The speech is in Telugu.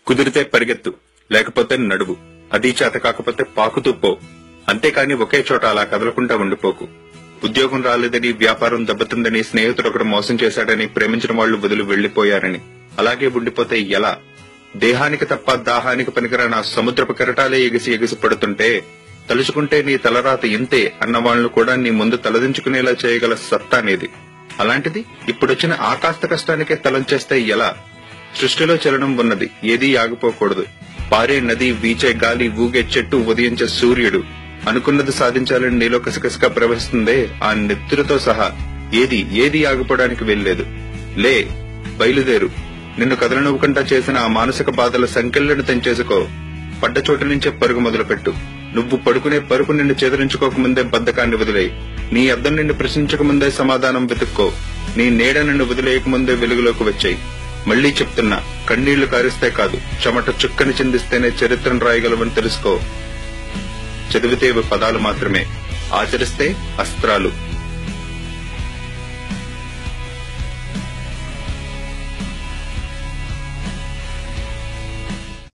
కుదిరితే పరిగెత్తు, లేకపోతే నడువు, అదీ చేత కాకపోతే పాకుతూ పో. అంతేకాని ఒకే చోట అలా కదలకుండా ఉండిపోకు. ఉద్యోగం రాలేదని, వ్యాపారం దెబ్బతిందని, స్నేహితుడొకడు మోసం చేశాడని, ప్రేమించిన వాళ్లు వదిలి వెళ్లిపోయారని అలాగే ఉండిపోతే ఎలా? దేహానికి తప్ప దాహానికి పనికిరాని ఆ సముద్రపు కెరటాలే ఎగిసి ఎగిసి పడుతుంటే తలుచుకుంటే నీ తలరాత ఇంతే అన్న వాళ్లు కూడా నీ ముందు తలదించుకునేలా చేయగల సత్తా నీది. అలాంటిది ఇప్పుడొచ్చిన ఆకాస్త కష్టానికే తలంచేస్తే ఎలా? సృష్టిలో చలనం ఉన్నది, ఏదీ ఆగిపోకూడదు. పారే నది, వీచే గాలి, ఊగే చెట్టు, ఉదయించే సూర్యుడు అనుకున్నది సాధించాలని నీలో కసకసగా ప్రవహిస్తుందే, ఆ నెత్తురుతో సహా ఏది ఆగిపోవడానికి వెళ్లేదు. లే, బయలుదేరు. నిన్ను కదలనివ్వకుండా చేసిన ఆ మానసిక బాధల సంకెళ్లను తెంచేసుకో. పడ్డ చోటు నుంచే పరుగు మొదలుపెట్టు. నువ్వు పడుకునే పరుపు నిన్ను చెదరించుకోకముందే బద్ధకాన్ని వదిలేయి. నీ అద్దం నిన్ను ప్రశ్నించకముందే సమాధానం వెతుక్కో. నీ నీడ నిన్ను వదిలేయకముందే వెలుగులోకి వచ్చాయి. మళ్లీ చెప్తున్నా, కన్నీళ్లు కారిస్తే కాదు, చెమట చుక్కని చిందిస్తేనే చరిత్రను రాయగలవని తెలుసుకో. చదివితే పదాలు మాత్రమే, ఆచరిస్తే అస్త్రాలు.